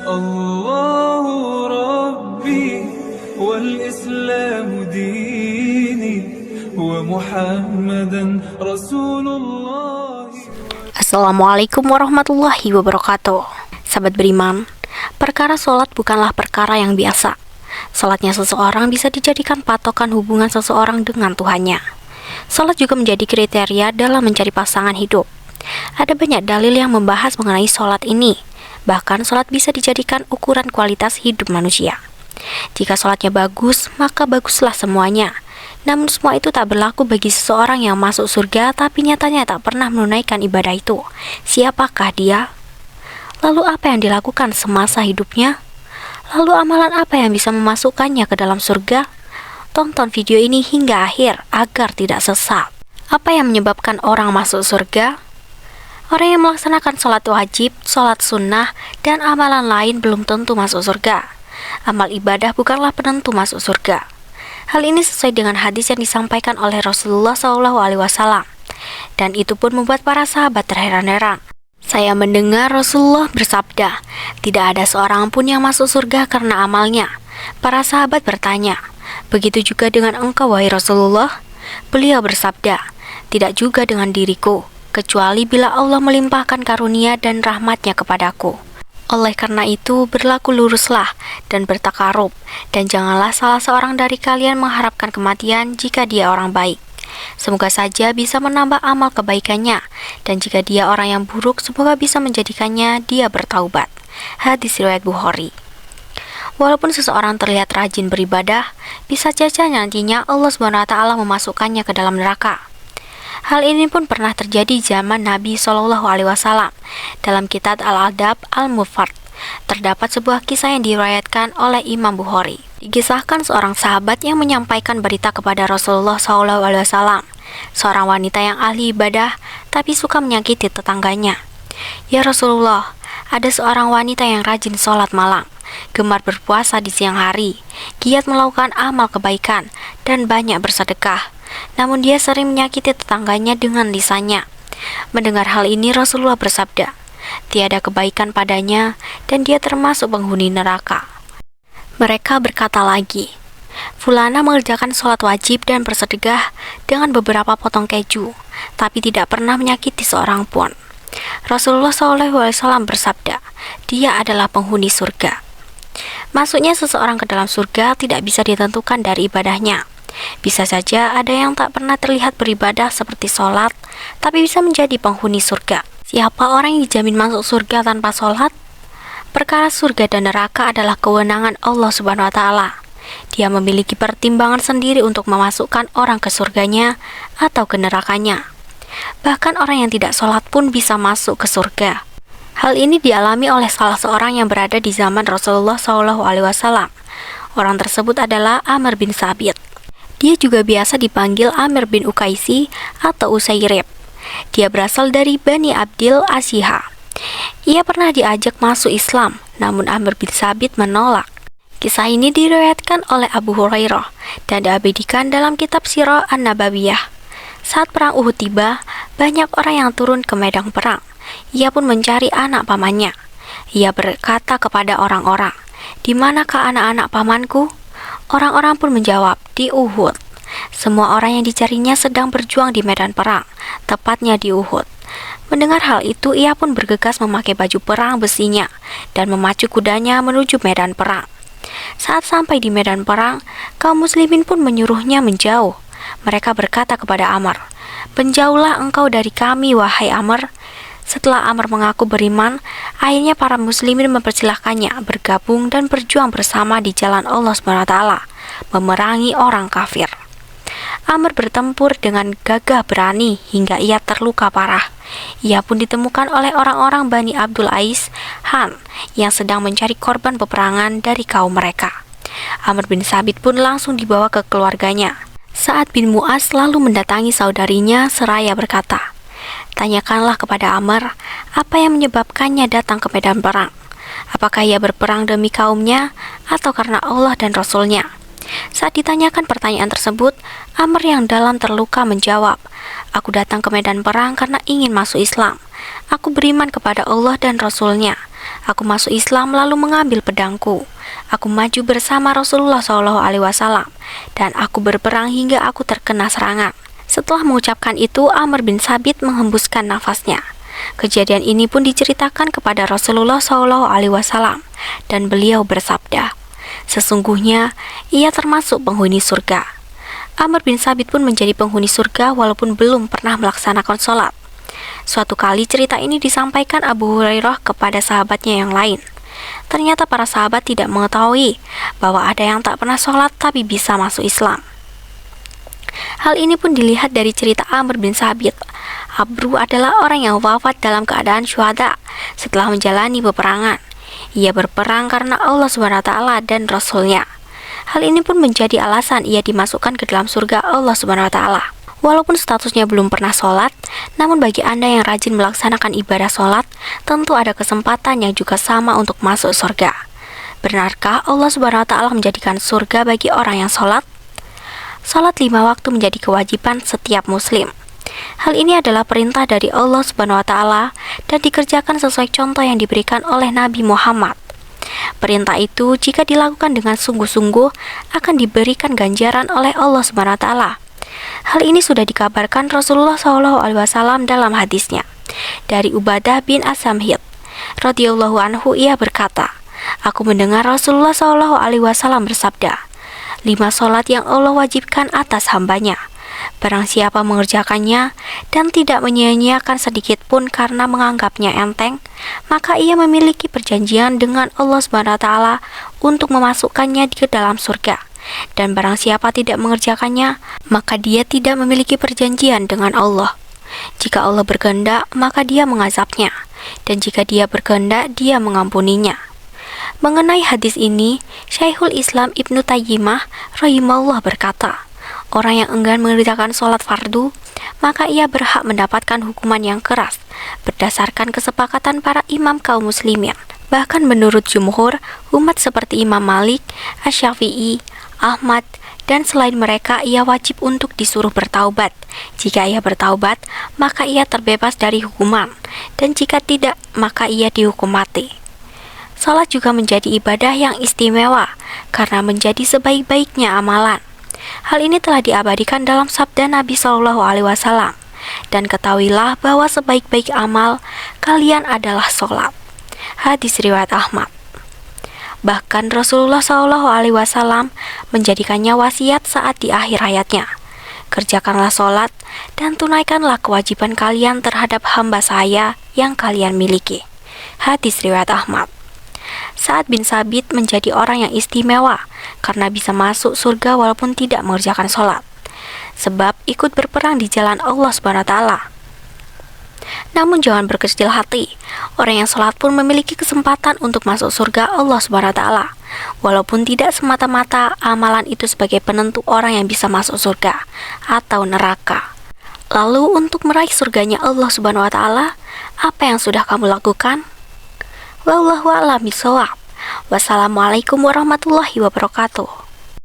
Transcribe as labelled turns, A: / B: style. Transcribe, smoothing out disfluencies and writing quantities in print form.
A: الله ربي والإسلام ديني ومحمدا رسول الله.
B: Assalamualaikum warahmatullahi wabarakatuh. Sahabat beriman, perkara sholat bukanlah perkara yang biasa. Sholatnya seseorang bisa dijadikan patokan hubungan seseorang dengan Tuhannya. Sholat juga menjadi kriteria dalam mencari pasangan hidup. Ada banyak dalil yang membahas mengenai sholat ini. Bahkan sholat bisa dijadikan ukuran kualitas hidup manusia. Jika sholatnya bagus, maka baguslah semuanya. Namun semua itu tak berlaku bagi seseorang yang masuk surga tapi nyatanya tak pernah menunaikan ibadah itu. Siapakah dia? Lalu apa yang dilakukan semasa hidupnya? Lalu amalan apa yang bisa memasukkannya ke dalam surga? Tonton video ini hingga akhir agar tidak sesat. Apa yang menyebabkan orang masuk surga? Orang yang melaksanakan sholat wajib, sholat sunnah, dan amalan lain belum tentu masuk surga. Amal ibadah bukanlah penentu masuk surga. Hal ini sesuai dengan hadis yang disampaikan oleh Rasulullah SAW. Dan itu pun membuat para sahabat terheran-heran. Saya mendengar Rasulullah bersabda, tidak ada seorang pun yang masuk surga karena amalnya. Para sahabat bertanya, begitu juga dengan engkau wahai Rasulullah? Beliau bersabda, tidak juga dengan diriku, kecuali bila Allah melimpahkan karunia dan rahmatnya kepadaku. Oleh karena itu, berlaku luruslah dan bertakarub, dan janganlah salah seorang dari kalian mengharapkan kematian jika dia orang baik. Semoga saja bisa menambah amal kebaikannya, dan jika dia orang yang buruk, semoga bisa menjadikannya dia bertaubat. Hadis riwayat Bukhari. Walaupun seseorang terlihat rajin beribadah, bisa saja nantinya Allah SWT memasukkannya ke dalam neraka. Hal ini pun pernah terjadi zaman Nabi SAW. Dalam kitab Al-Adab Al-Mufrad, terdapat sebuah kisah yang diriwayatkan oleh Imam Bukhari. Dikisahkan seorang sahabat yang menyampaikan berita kepada Rasulullah SAW. Seorang wanita yang ahli ibadah, tapi suka menyakiti tetangganya. Ya Rasulullah, ada seorang wanita yang rajin sholat malam, gemar berpuasa di siang hari, giat melakukan amal kebaikan, dan banyak bersedekah. Namun dia sering menyakiti tetangganya dengan lisannya. Mendengar hal ini Rasulullah bersabda, tiada kebaikan padanya dan dia termasuk penghuni neraka. Mereka berkata lagi, Fulana mengerjakan sholat wajib dan bersedekah dengan beberapa potong keju, tapi tidak pernah menyakiti seorang pun. Rasulullah SAW bersabda, dia adalah penghuni surga. Masuknya seseorang ke dalam surga tidak bisa ditentukan dari ibadahnya. Bisa saja ada yang tak pernah terlihat beribadah seperti sholat, tapi bisa menjadi penghuni surga. Siapa orang yang dijamin masuk surga tanpa sholat? Perkara surga dan neraka adalah kewenangan Allah SWT. Dia memiliki pertimbangan sendiri untuk memasukkan orang ke surganya atau ke nerakanya. Bahkan orang yang tidak sholat pun bisa masuk ke surga. Hal ini dialami oleh salah seorang yang berada di zaman Rasulullah SAW. Orang tersebut adalah Amr bin Sabit. Dia juga biasa dipanggil Amr bin Ukaisi atau Usairib. Dia berasal dari Bani Abdil Ashiha. Ia pernah diajak masuk Islam, namun Amr bin Sabit menolak. Kisah ini diriwayatkan oleh Abu Hurairah dan diabadikan dalam kitab Sirah An-Nabawiyah. Saat perang Uhud tiba, banyak orang yang turun ke medan perang. Ia pun mencari anak pamannya. Ia berkata kepada orang-orang, "Di manakah anak-anak pamanku?" Orang-orang pun menjawab, "Di Uhud." Semua orang yang dicarinya sedang berjuang di medan perang, tepatnya di Uhud. Mendengar hal itu, ia pun bergegas memakai baju perang besinya dan memacu kudanya menuju medan perang. Saat sampai di medan perang, kaum muslimin pun menyuruhnya menjauh. Mereka berkata kepada Amr, "Menjauhlah engkau dari kami, wahai Amr." Setelah Amr mengaku beriman, akhirnya para muslimin mempersilahkannya bergabung dan berjuang bersama di jalan Allah SWT, memerangi orang kafir. Amr bertempur dengan gagah berani hingga ia terluka parah. Ia pun ditemukan oleh orang-orang Bani Abdul Ais Han yang sedang mencari korban peperangan dari kaum mereka. Amr bin Sabit pun langsung dibawa ke keluarganya. Sa'ad bin Mu'az lalu mendatangi saudarinya seraya berkata, "Tanyakanlah kepada Amr apa yang menyebabkannya datang ke medan perang. Apakah ia berperang demi kaumnya atau karena Allah dan Rasulnya?" Saat ditanyakan pertanyaan tersebut, Amr yang dalam terluka menjawab, "Aku datang ke medan perang karena ingin masuk Islam. Aku beriman kepada Allah dan Rasulnya. Aku masuk Islam lalu mengambil pedangku. Aku maju bersama Rasulullah SAW dan aku berperang hingga aku terkena serangan. Setelah mengucapkan itu, Amr bin Sabit menghembuskan nafasnya. Kejadian ini pun diceritakan kepada Rasulullah SAW dan beliau bersabda, sesungguhnya ia termasuk penghuni surga. Amr bin Sabit pun menjadi penghuni surga walaupun belum pernah melaksanakan sholat. Suatu kali cerita ini disampaikan Abu Hurairah kepada sahabatnya yang lain. Ternyata para sahabat tidak mengetahui bahwa ada yang tak pernah sholat tapi bisa masuk Islam. Hal ini pun dilihat dari cerita Amr bin Sabit. Abru adalah orang yang wafat dalam keadaan syuhada setelah menjalani peperangan. Ia berperang karena Allah SWT dan Rasul-Nya. Hal ini pun menjadi alasan ia dimasukkan ke dalam surga Allah SWT. Walaupun statusnya belum pernah sholat, namun bagi Anda yang rajin melaksanakan ibadah sholat, tentu ada kesempatan yang juga sama untuk masuk surga. Benarkah Allah SWT menjadikan surga bagi orang yang sholat? Sholat 5 waktu menjadi kewajiban setiap muslim. Hal ini adalah perintah dari Allah SWT dan dikerjakan sesuai contoh yang diberikan oleh Nabi Muhammad. Perintah itu jika dilakukan dengan sungguh-sungguh akan diberikan ganjaran oleh Allah SWT. Hal ini sudah dikabarkan Rasulullah SAW dalam hadisnya. Dari Ubadah bin As-Samhit radhiyallahu anhu, ia berkata, aku mendengar Rasulullah SAW bersabda, 5 sholat yang Allah wajibkan atas hambanya. Barang siapa mengerjakannya dan tidak menyia-nyiakan sedikit pun karena menganggapnya enteng, maka ia memiliki perjanjian dengan Allah SWT untuk memasukkannya ke dalam surga. Dan barang siapa tidak mengerjakannya, maka dia tidak memiliki perjanjian dengan Allah. Jika Allah berkehendak, maka dia mengazabnya, dan jika dia berkehendak, dia mengampuninya. Mengenai hadis ini, Syekhul Islam Ibnu Taimiyah rahimahullah berkata, orang yang enggan mengerjakan sholat fardu, maka ia berhak mendapatkan hukuman yang keras berdasarkan kesepakatan para imam kaum muslimin. Bahkan menurut jumhur umat seperti Imam Malik, Asy-Syafi'i, Ahmad, dan selain mereka ia wajib untuk disuruh bertaubat. Jika ia bertaubat, maka ia terbebas dari hukuman, dan jika tidak, maka ia dihukum mati. Salat juga menjadi ibadah yang istimewa karena menjadi sebaik-baiknya amalan. Hal ini telah diabadikan dalam sabda Nabi SAW. Dan ketahuilah bahwa sebaik-baik amal kalian adalah sholat. Hadis riwayat Ahmad. Bahkan Rasulullah SAW menjadikannya wasiat saat di akhir hayatnya. Kerjakanlah sholat dan tunaikanlah kewajiban kalian terhadap hamba saya yang kalian miliki. Hadis riwayat Ahmad. Sa'ad bin Sabit menjadi orang yang istimewa karena bisa masuk surga walaupun tidak mengerjakan sholat, sebab ikut berperang di jalan Allah SWT. Namun jangan berkecil hati, orang yang sholat pun memiliki kesempatan untuk masuk surga Allah SWT, walaupun tidak semata-mata amalan itu sebagai penentu orang yang bisa masuk surga atau neraka. Lalu untuk meraih surganya Allah SWT, apa yang sudah kamu lakukan? Wallahu a'lam bishawab. Wassalamualaikum warahmatullahi wabarakatuh.